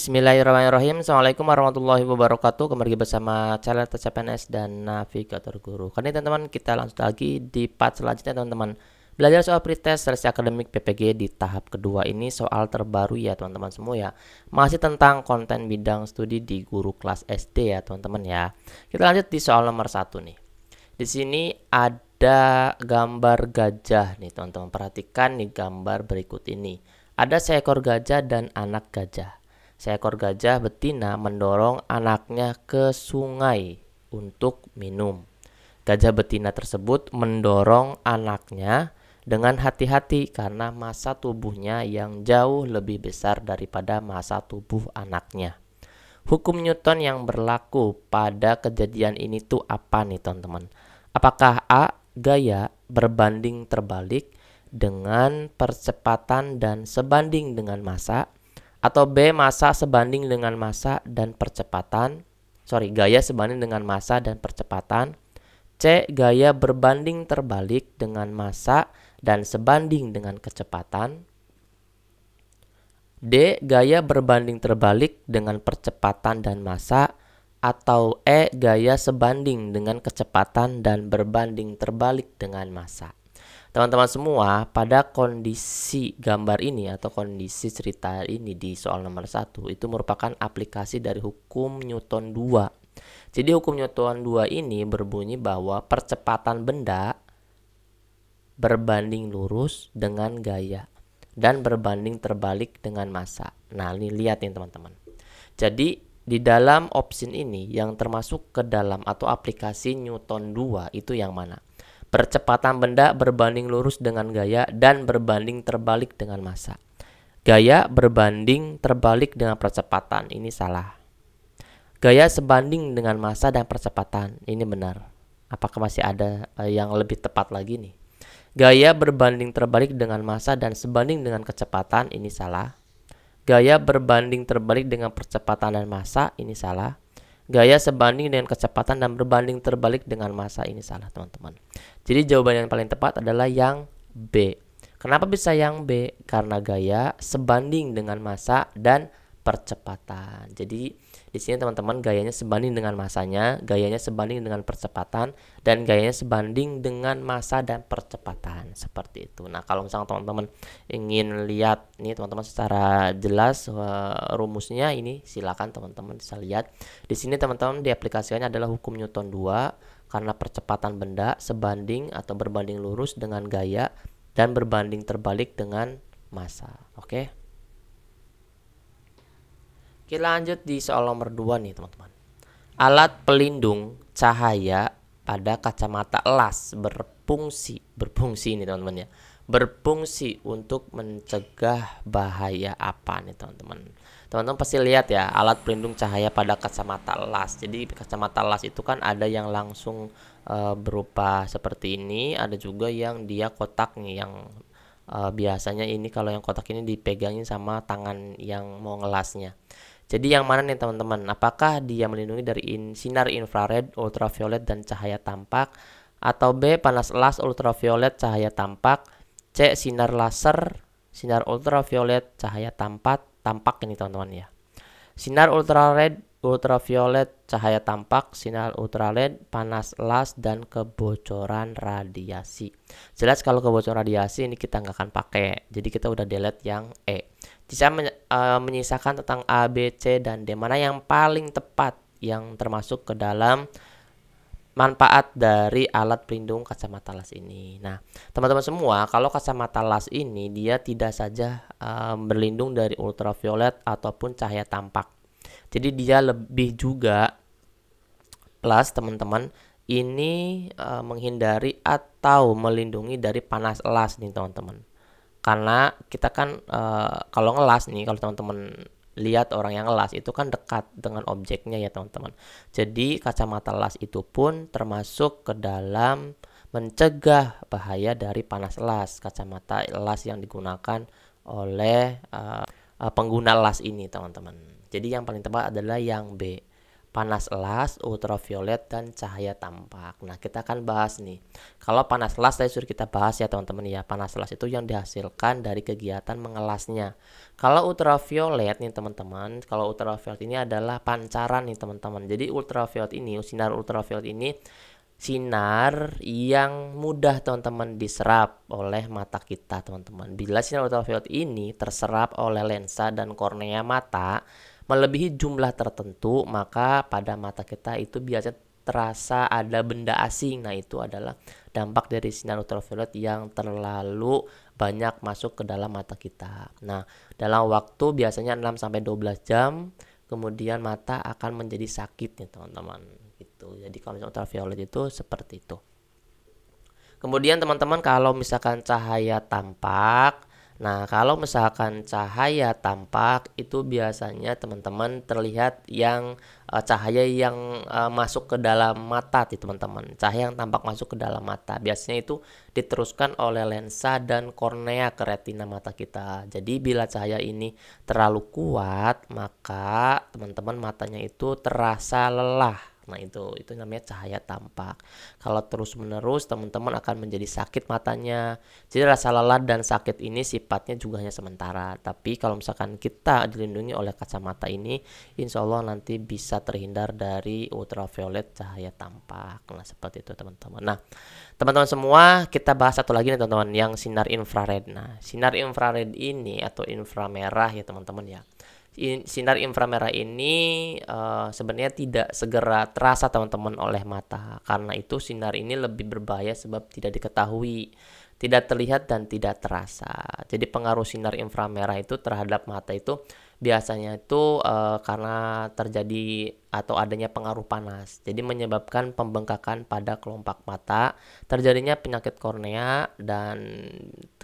Bismillahirrahmanirrahim. Assalamualaikum warahmatullahi wabarakatuh. Kembali bersama channel TCPNS dan Navigator Guru. Kali ini teman-teman kita langsung lagi di part selanjutnya teman-teman. Belajar soal pretest seleksi akademik PPG di tahap kedua ini soal terbaru ya teman-teman semua ya. Masih tentang konten bidang studi di guru kelas SD ya teman-teman ya. Kita lanjut di soal nomor 1 nih. Di sini ada gambar gajah nih teman-teman. Perhatikan nih gambar berikut ini. Ada seekor gajah dan anak gajah. Seekor gajah betina mendorong anaknya ke sungai untuk minum. Gajah betina tersebut mendorong anaknya dengan hati-hati karena massa tubuhnya yang jauh lebih besar daripada massa tubuh anaknya. Hukum Newton yang berlaku pada kejadian ini tuh apa nih teman-teman? Apakah A. Gaya berbanding terbalik dengan percepatan dan sebanding dengan massa? Atau B. Massa sebanding dengan massa dan percepatan. Gaya sebanding dengan massa dan percepatan. C. Gaya berbanding terbalik dengan massa dan sebanding dengan kecepatan. D. Gaya berbanding terbalik dengan percepatan dan massa. Atau E. Gaya sebanding dengan kecepatan dan berbanding terbalik dengan massa. Teman-teman semua, pada kondisi gambar ini atau kondisi cerita ini di soal nomor 1 itu merupakan aplikasi dari hukum Newton 2. Jadi hukum Newton 2 ini berbunyi bahwa percepatan benda berbanding lurus dengan gaya dan berbanding terbalik dengan massa. Nah, ini lihat nih teman-teman. Jadi di dalam option ini yang termasuk ke dalam atau aplikasi Newton 2 itu yang mana? Percepatan benda berbanding lurus dengan gaya dan berbanding terbalik dengan massa. Gaya berbanding terbalik dengan percepatan, ini salah. Gaya sebanding dengan massa dan percepatan, ini benar. Apakah masih ada yang lebih tepat lagi nih? Gaya berbanding terbalik dengan massa dan sebanding dengan kecepatan, ini salah. Gaya berbanding terbalik dengan percepatan dan massa, ini salah. Gaya sebanding dengan kecepatan dan berbanding terbalik dengan massa, ini salah teman-teman. Jadi jawaban yang paling tepat adalah yang B. Kenapa bisa yang B? Karena gaya sebanding dengan massa dan percepatan. Jadi di sini teman-teman gayanya sebanding dengan massanya, gayanya sebanding dengan percepatan, dan gayanya sebanding dengan massa dan percepatan. Seperti itu. Nah, kalau misalnya teman-teman ingin lihat nih teman-teman secara jelas rumusnya ini, silakan teman-teman bisa lihat. Di sini teman-teman diaplikasikannya adalah hukum Newton 2 karena percepatan benda sebanding atau berbanding lurus dengan gaya dan berbanding terbalik dengan massa. Oke. Kita lanjut di soal nomor 2 nih teman-teman. Alat pelindung cahaya pada kacamata elas berfungsi nih teman-teman ya. Berfungsi untuk mencegah bahaya apa nih teman-teman? Teman-teman pasti lihat ya alat pelindung cahaya pada kacamata elas. Jadi kacamata elas itu kan ada yang langsung berupa seperti ini, ada juga yang dia kotak nih yang biasanya ini kalau yang kotak ini dipegangin sama tangan yang mau ngelasnya. Jadi yang mana nih teman-teman? Apakah dia melindungi dari sinar infrared, ultraviolet, dan cahaya tampak? Atau B. Panas elas, ultraviolet, cahaya tampak? C. Sinar laser, sinar ultraviolet, cahaya tampak ini teman-teman ya. Sinar ultraviolet, cahaya tampak, sinar ultraviolet, panas elas, dan kebocoran radiasi. Jelas kalau kebocoran radiasi ini kita nggak akan pakai. Jadi kita udah delete yang E. Bisa menyisakan tentang A, B, C, dan D. Mana yang paling tepat yang termasuk ke dalam manfaat dari alat pelindung kacamata las ini. Nah, teman-teman semua, kalau kacamata las ini dia tidak saja berlindung dari ultraviolet ataupun cahaya tampak. Jadi dia lebih juga plus teman-teman ini menghindari atau melindungi dari panas elas nih teman-teman. Karena kita kan kalau ngelas nih, kalau teman-teman lihat orang yang ngelas itu kan dekat dengan objeknya ya teman-teman. Jadi kacamata las itu pun termasuk ke dalam mencegah bahaya dari panas las. Kacamata las yang digunakan oleh pengguna las ini teman-teman. Jadi yang paling tepat adalah yang B. panas elas, ultraviolet, dan cahaya tampak. Nah, kita akan bahas nih. Kalau panas elas tadi sudah kita bahas ya teman-teman ya. Panas elas itu yang dihasilkan dari kegiatan mengelasnya. Kalau ultraviolet nih teman-teman, kalau ultraviolet ini adalah pancaran nih teman-teman. Jadi ultraviolet ini, sinar ultraviolet ini sinar yang mudah teman-teman diserap oleh mata kita teman-teman. Bila sinar ultraviolet ini terserap oleh lensa dan kornea mata melebihi jumlah tertentu, maka pada mata kita itu biasanya terasa ada benda asing. Nah, itu adalah dampak dari sinar ultraviolet yang terlalu banyak masuk ke dalam mata kita. Nah, dalam waktu biasanya 6-12 jam, kemudian mata akan menjadi sakit nih teman-teman. Gitu. Jadi kalau misalnya ultraviolet itu seperti itu. Kemudian teman-teman kalau misalkan cahaya tampak, nah, kalau misalkan cahaya tampak itu biasanya teman-teman terlihat yang cahaya yang masuk ke dalam mata nih teman-teman. Cahaya yang tampak masuk ke dalam mata. Biasanya itu diteruskan oleh lensa dan kornea ke retina mata kita. Jadi bila cahaya ini terlalu kuat, maka teman-teman matanya itu terasa lelah. Nah, itu namanya cahaya tampak. Kalau terus-menerus teman-teman akan menjadi sakit matanya. Jadi rasa lelah dan sakit ini sifatnya juga hanya sementara. Tapi kalau misalkan kita dilindungi oleh kacamata ini, insya Allah nanti bisa terhindar dari ultraviolet cahaya tampak. Nah, seperti itu teman-teman. Nah, teman-teman semua, kita bahas satu lagi nih teman-teman, yang sinar infrared. Nah, sinar infrared ini atau inframerah ya teman-teman ya. Sinar inframerah ini sebenarnya tidak segera terasa teman-teman oleh mata. Karena itu sinar ini lebih berbahaya sebab tidak diketahui, tidak terlihat dan tidak terasa. Jadi pengaruh sinar inframerah itu terhadap mata itu biasanya itu karena terjadi atau adanya pengaruh panas. Jadi menyebabkan pembengkakan pada kelopak mata, terjadinya penyakit kornea, dan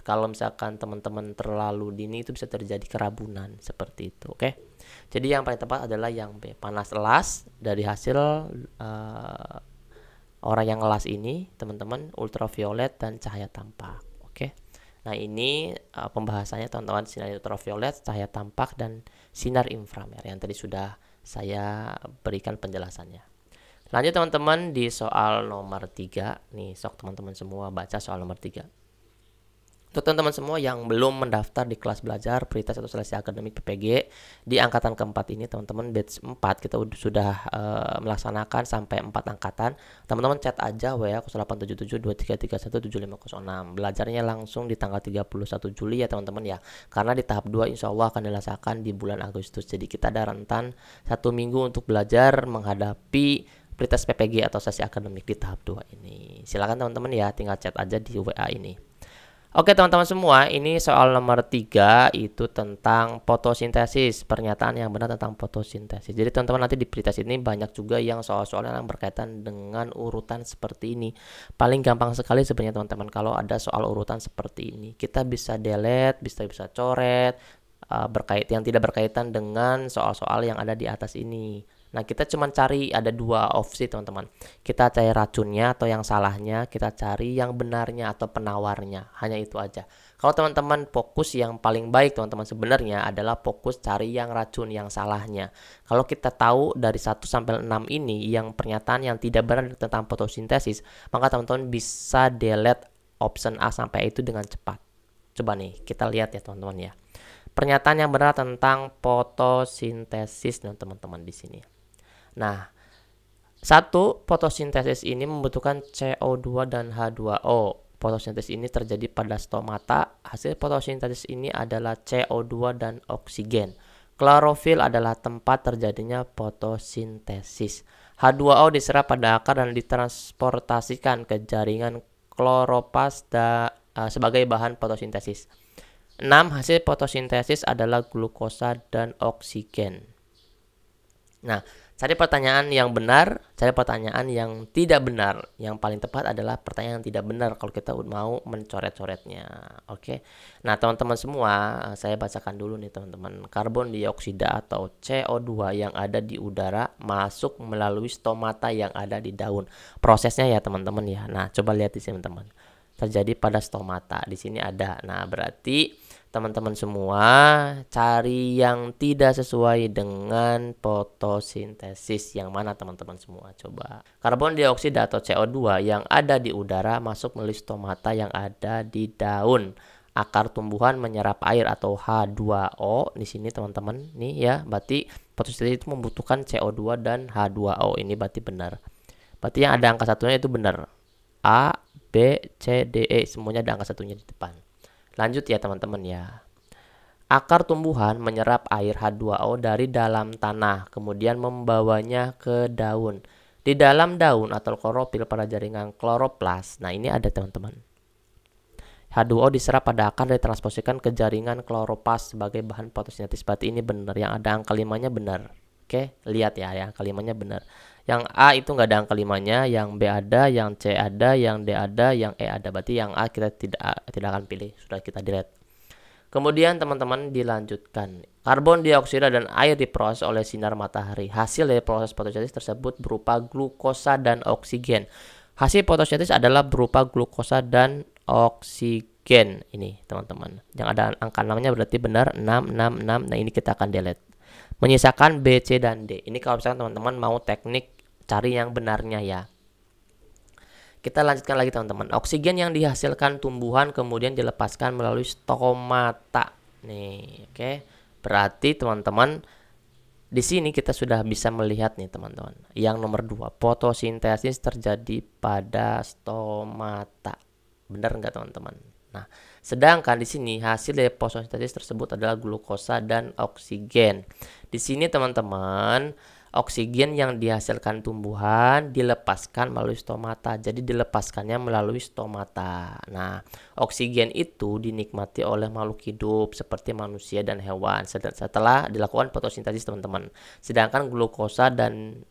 kalau misalkan teman-teman terlalu dini itu bisa terjadi kerabunan seperti itu. Oke. Jadi yang paling tepat adalah yang B, panas elas dari hasil orang yang ngelas ini teman-teman, ultraviolet dan cahaya tampak. Oke. Nah, ini pembahasannya teman-teman, sinar ultraviolet, cahaya tampak, dan sinar inframerah yang tadi sudah saya berikan penjelasannya. Lanjut teman-teman di soal nomor 3. Nih, sok teman-teman semua baca soal nomor 3. Untuk teman-teman semua yang belum mendaftar di kelas belajar Prioritas atau Seleksi Akademik PPG di angkatan keempat ini teman-teman, batch 4 kita sudah melaksanakan sampai 4 angkatan. Teman-teman chat aja WA 087723317506. Belajarnya langsung di tanggal 31 Juli ya teman-teman ya. Karena di tahap 2 insya Allah akan dilaksanakan di bulan Agustus. Jadi kita ada rentan 1 minggu untuk belajar menghadapi Prioritas PPG atau Seleksi Akademik di tahap 2 ini. Silakan teman-teman ya, tinggal chat aja di WA ini. Oke teman-teman semua, ini soal nomor 3 itu tentang fotosintesis, pernyataan yang benar tentang fotosintesis. Jadi teman-teman nanti di Prioritas ini banyak juga yang soal-soal yang berkaitan dengan urutan seperti ini. Paling gampang sekali sebenarnya teman-teman kalau ada soal urutan seperti ini. Kita bisa delete, bisa coret, yang tidak berkaitan dengan soal-soal yang ada di atas ini. Nah, kita cuma cari, ada 2 opsi teman-teman. Kita cari racunnya atau yang salahnya, kita cari yang benarnya atau penawarnya. Hanya itu aja. Kalau teman-teman fokus yang paling baik teman-teman sebenarnya adalah fokus cari yang racun, yang salahnya. Kalau kita tahu dari 1 sampai 6 ini yang pernyataan yang tidak benar tentang fotosintesis, maka teman-teman bisa delete option A sampai itu dengan cepat. Coba nih, kita lihat ya teman-teman ya. Pernyataan yang benar tentang fotosintesis teman-teman di sini. Nah, 1, fotosintesis ini membutuhkan CO2 dan H2O. Fotosintesis ini terjadi pada stomata. Hasil fotosintesis ini adalah CO2 dan oksigen. Klorofil adalah tempat terjadinya fotosintesis. H2O diserap pada akar dan ditransportasikan ke jaringan kloroplas sebagai bahan fotosintesis. 6. Hasil fotosintesis adalah glukosa dan oksigen. Nah, cari pertanyaan yang benar, cari pertanyaan yang tidak benar. Yang paling tepat adalah pertanyaan yang tidak benar kalau kita mau mencoret-coretnya. Oke. Nah, teman-teman semua, saya bacakan dulu nih teman-teman. Karbon dioksida atau CO2 yang ada di udara masuk melalui stomata yang ada di daun. Prosesnya ya teman-teman ya. Nah, coba lihat di sini teman-teman. Terjadi pada stomata. Di sini ada. Nah, berarti teman-teman semua, cari yang tidak sesuai dengan fotosintesis. Yang mana teman-teman semua? Coba. Karbon dioksida atau CO2 yang ada di udara masuk melalui stomata yang ada di daun. Akar tumbuhan menyerap air atau H2O. Di sini teman-teman nih ya, berarti fotosintesis itu membutuhkan CO2 dan H2O. Ini berarti benar. Berarti yang ada angka satunya itu benar. A, B, C, D, E semuanya ada angka satunya di depan. Lanjut ya teman-teman ya. Akar tumbuhan menyerap air H2O dari dalam tanah, kemudian membawanya ke daun. Di dalam daun atau klorofil pada jaringan kloroplas. Nah, ini ada teman-teman. H2O diserap pada akar dan ditransposisikan ke jaringan kloroplas sebagai bahan fotosintesis. Berarti ini benar. Yang ada angka 5-nya benar. Oke, lihat ya, angka 5-nya benar. Yang A itu nggak ada angka 5-nya, yang B ada, yang C ada, yang D ada, yang E ada. Berarti yang A kita tidak akan pilih, sudah kita delete. Kemudian teman-teman dilanjutkan. Karbon dioksida dan air diproses oleh sinar matahari. Hasil dari proses fotosintesis tersebut berupa glukosa dan oksigen. Hasil fotosintesis adalah berupa glukosa dan oksigen. Ini teman-teman. Yang ada angka 6-nya berarti benar, 6, 6, 6. Nah, ini kita akan delete. Menyisakan B, C, dan D. Ini kalau misalkan teman-teman mau teknik cari yang benarnya ya. Kita lanjutkan lagi teman-teman. Oksigen yang dihasilkan tumbuhan kemudian dilepaskan melalui stomata. Nih, oke. Berarti teman-teman di sini kita sudah bisa melihat nih teman-teman. Yang nomor 2, fotosintesis terjadi pada stomata. Benar nggak teman-teman? Nah, sedangkan di sini hasil dari fotosintesis tersebut adalah glukosa dan oksigen. Di sini teman-teman, oksigen yang dihasilkan tumbuhan dilepaskan melalui stomata. Jadi dilepaskannya melalui stomata. Nah, oksigen itu dinikmati oleh makhluk hidup seperti manusia dan hewan setelah dilakukan fotosintesis teman-teman. Sedangkan glukosa dan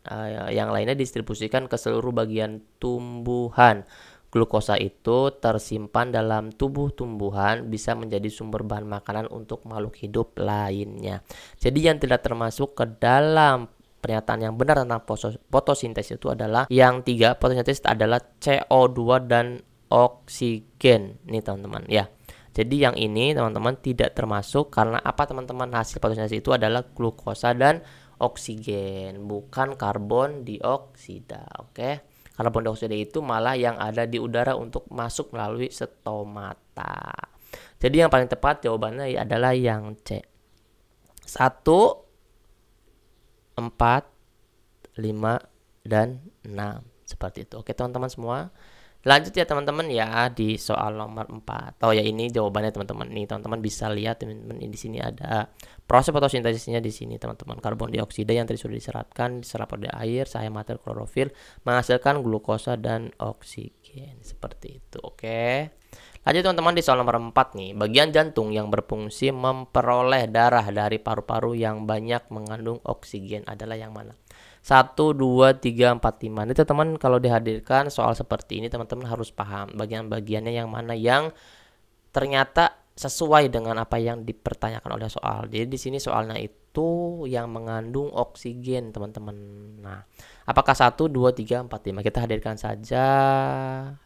yang lainnya didistribusikan ke seluruh bagian tumbuhan. Glukosa itu tersimpan dalam tubuh tumbuhan, bisa menjadi sumber bahan makanan untuk makhluk hidup lainnya. Jadi yang tidak termasuk ke dalam pernyataan yang benar tentang fotosintesis itu adalah yang 3, fotosintesis adalah CO2 dan oksigen. Nih teman-teman ya. Jadi yang ini teman-teman tidak termasuk karena apa teman-teman? Hasil fotosintesis itu adalah glukosa dan oksigen, bukan karbon dioksida. Oke. Karbon dioksida itu malah yang ada di udara untuk masuk melalui stomata. Jadi yang paling tepat jawabannya adalah yang C. 1, 4, 5, dan 6. Seperti itu. Oke teman-teman semua. Lanjut ya teman-teman ya di soal nomor 4. Oh ya, ini jawabannya teman-teman. Nih teman-teman bisa lihat teman-teman, di sini ada proses fotosintesisnya di sini teman-teman. Karbon dioksida yang tadi sudah diserap oleh air, cahaya matahari, klorofil menghasilkan glukosa dan oksigen. Seperti itu. Oke. Lanjut teman-teman di soal nomor 4 nih. Bagian jantung yang berfungsi memperoleh darah dari paru-paru yang banyak mengandung oksigen adalah yang mana? 1, 2, 3, 4, 5. Ini teman-teman kalau dihadirkan soal seperti ini teman-teman harus paham bagian-bagiannya yang mana yang ternyata sesuai dengan apa yang dipertanyakan oleh soal. Jadi di sini soalnya itu yang mengandung oksigen teman-teman. Nah, apakah 1, 2, 3, 4, 5? Kita hadirkan saja.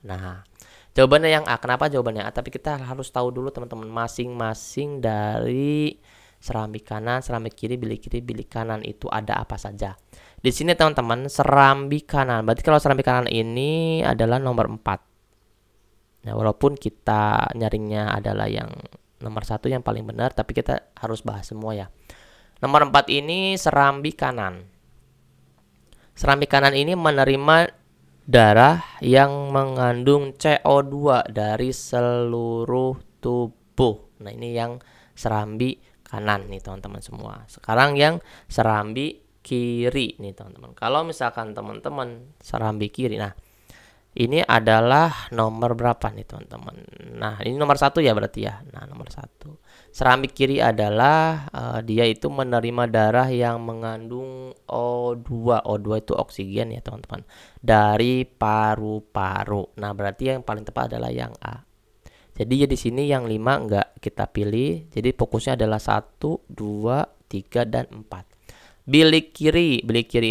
Nah, jawabannya yang A. Kenapa jawabannya A? Tapi kita harus tahu dulu teman-teman masing-masing dari serambi kanan, serambi kiri, bilik kanan itu ada apa saja. Di sini teman-teman serambi kanan. Berarti kalau serambi kanan ini adalah nomor 4. Nah, walaupun kita nyaringnya adalah yang nomor 1 yang paling benar, tapi kita harus bahas semua ya. Nomor 4 ini serambi kanan. Serambi kanan ini menerima darah yang mengandung CO2 dari seluruh tubuh. Nah, ini yang serambi kanan nih teman-teman semua. Sekarang yang serambi kiri nih teman-teman. Kalau misalkan teman-teman serambi kiri, nah ini adalah nomor berapa nih teman-teman? Nah ini nomor 1 ya berarti ya. Nah nomor 1 serambi kiri adalah dia itu menerima darah yang mengandung O2. O2 itu oksigen ya teman-teman, dari paru-paru. Nah berarti yang paling tepat adalah yang A. Jadi ya di sini yang 5 enggak kita pilih. Jadi fokusnya adalah 1, 2, 3, dan 4. Bilik kiri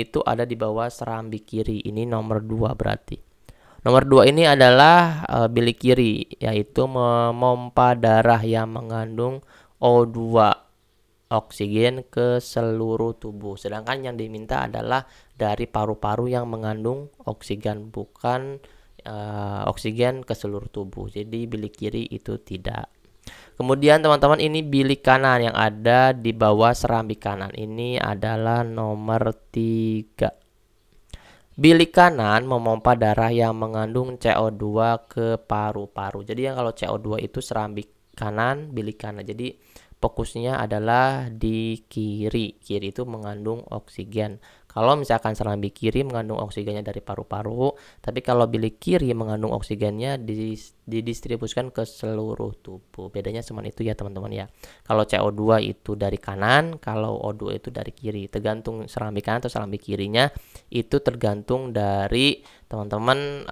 itu ada di bawah serambi kiri. Ini nomor 2 berarti. Nomor 2 ini adalah bilik kiri, yaitu memompa darah yang mengandung O2 oksigen ke seluruh tubuh. Sedangkan yang diminta adalah dari paru-paru yang mengandung oksigen, bukan oksigen ke seluruh tubuh. Jadi bilik kiri itu tidak. Kemudian teman-teman, ini bilik kanan yang ada di bawah serambi kanan. Ini adalah nomor 3. Bilik kanan memompa darah yang mengandung CO2 ke paru-paru. Jadi yang kalau CO2 itu serambi kanan, bilik kanan. Jadi fokusnya adalah di kiri. Kiri itu mengandung oksigen. Kalau misalkan serambi kiri mengandung oksigennya dari paru-paru, tapi kalau bilik kiri mengandung oksigennya didistribusikan ke seluruh tubuh. Bedanya cuma itu ya teman-teman ya. Kalau CO2 itu dari kanan, kalau O2 itu dari kiri. Tergantung serambi kanan atau serambi kirinya, itu tergantung dari teman-teman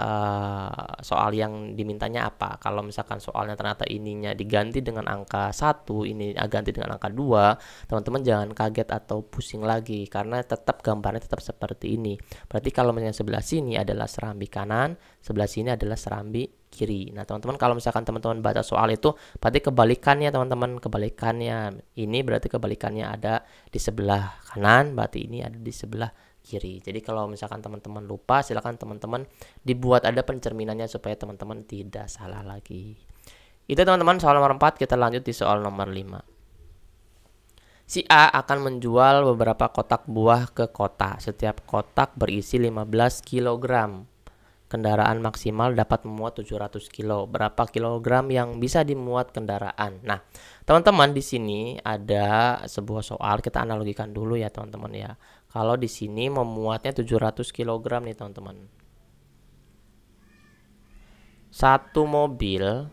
soal yang dimintanya apa. Kalau misalkan soalnya ternyata ininya diganti dengan angka 1, ini ganti dengan angka 2, teman-teman jangan kaget atau pusing lagi, karena tetap gambarnya tetap seperti ini. Berarti kalau misalnya sebelah sini adalah serambi kanan, sebelah sini adalah serambi kiri. Nah teman-teman, kalau misalkan teman-teman baca soal itu berarti kebalikannya teman-teman, kebalikannya. Ini berarti kebalikannya ada di sebelah kanan, berarti ini ada di sebelah kiri. Jadi kalau misalkan teman-teman lupa, silakan teman-teman dibuat ada pencerminannya supaya teman-teman tidak salah lagi. Itu teman-teman soal nomor 4. Kita lanjut di soal nomor 5. Si A akan menjual beberapa kotak buah ke kota. Setiap kotak berisi 15 kg. Kendaraan maksimal dapat memuat 700 kilo. Berapa kilogram yang bisa dimuat kendaraan? Nah, teman-teman, di sini ada sebuah soal, kita analogikan dulu ya teman-teman ya. Kalau di sini memuatnya 700 kg nih teman-teman. Satu mobil,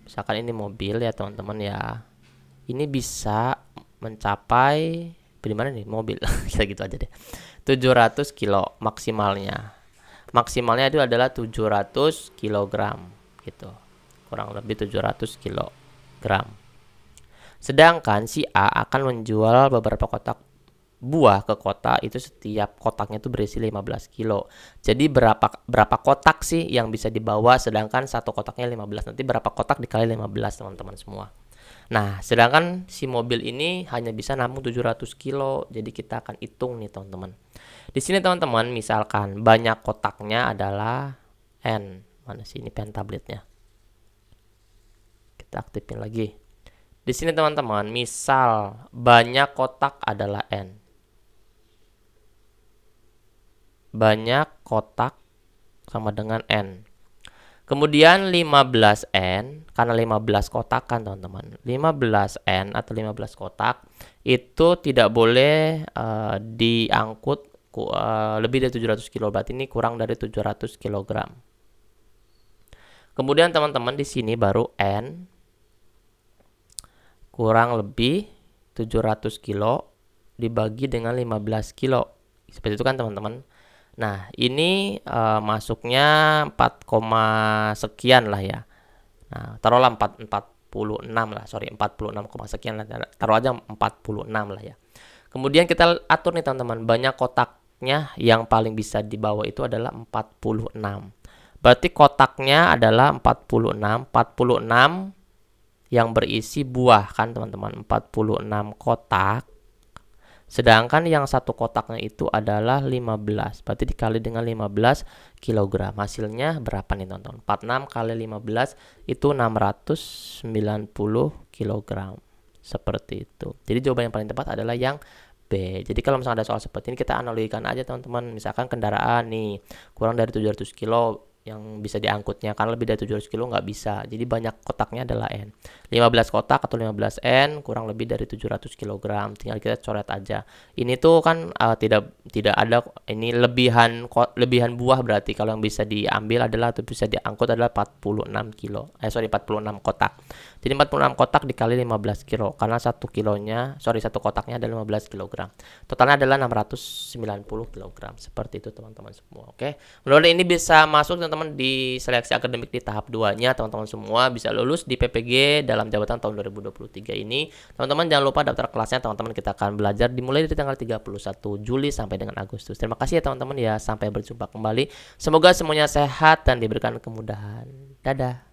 misalkan ini mobil ya teman-teman ya. Ini bisa mencapai, di mana nih mobil? Kita gitu aja deh. 700 kilo maksimalnya. Maksimalnya itu adalah 700 kg gitu. Kurang lebih 700 kg. Sedangkan si A akan menjual beberapa kotak buah ke kota, itu setiap kotaknya itu berisi 15 kilo. Jadi berapa kotak sih yang bisa dibawa, sedangkan satu kotaknya 15. Nanti berapa kotak dikali 15 teman-teman semua. Nah, sedangkan si mobil ini hanya bisa nampung 700 kilo. Jadi kita akan hitung nih teman-teman. Di sini teman-teman, misalkan banyak kotaknya adalah N. Mana sih ini pen tabletnya? Kita aktifin lagi. Di sini teman-teman, misal banyak kotak adalah N. Banyak kotak sama dengan N. Kemudian 15N, karena 15 kotak kan teman-teman. 15N atau 15 kotak itu tidak boleh diangkut lebih dari 700 kilo. Berarti ini kurang dari 700 kg. Kemudian teman-teman, di sini baru N kurang lebih 700 kilo dibagi dengan 15 kilo. Seperti itu kan teman-teman. Nah, ini masuknya 4, sekian lah ya. Nah, taruhlah 46 lah, 46, sekian lah. Taruh aja 46 lah ya. Kemudian kita atur nih teman-teman, banyak kotaknya yang paling bisa dibawa itu adalah 46. Berarti kotaknya adalah 46. 46 yang berisi buah kan teman-teman, 46 kotak. Sedangkan yang satu kotaknya itu adalah 15. Berarti dikali dengan 15 kg. Hasilnya berapa nih teman-teman? 46 kali 15 itu 690 kg. Seperti itu. Jadi jawaban yang paling tepat adalah yang B. Jadi kalau misalnya ada soal seperti ini, kita analogikan aja teman-teman. Misalkan kendaraan nih kurang dari 700 kilo yang bisa diangkutnya, karena lebih dari 700 kilo nggak bisa. Jadi banyak kotaknya adalah N. 15 kotak atau 15 N kurang lebih dari 700 kg. Tinggal kita coret aja. Ini tuh kan tidak ada, ini lebihan buah, berarti kalau yang bisa diambil adalah atau bisa diangkut adalah 46 kilo. 46 kotak. Jadi 46 kotak dikali 15 kilo, karena satu kotaknya adalah 15 kg. Totalnya adalah 690 kg. Seperti itu teman-teman semua. Oke. Mudah-mudahan ini bisa masuk teman-teman di seleksi akademik di tahap 2-nya, teman-teman semua bisa lulus di PPG dalam jabatan tahun 2023 ini. Teman-teman jangan lupa daftar kelasnya, teman-teman kita akan belajar dimulai dari tanggal 31 Juli sampai dengan Agustus. Terima kasih ya teman-teman ya, sampai berjumpa kembali. Semoga semuanya sehat dan diberikan kemudahan. Dadah.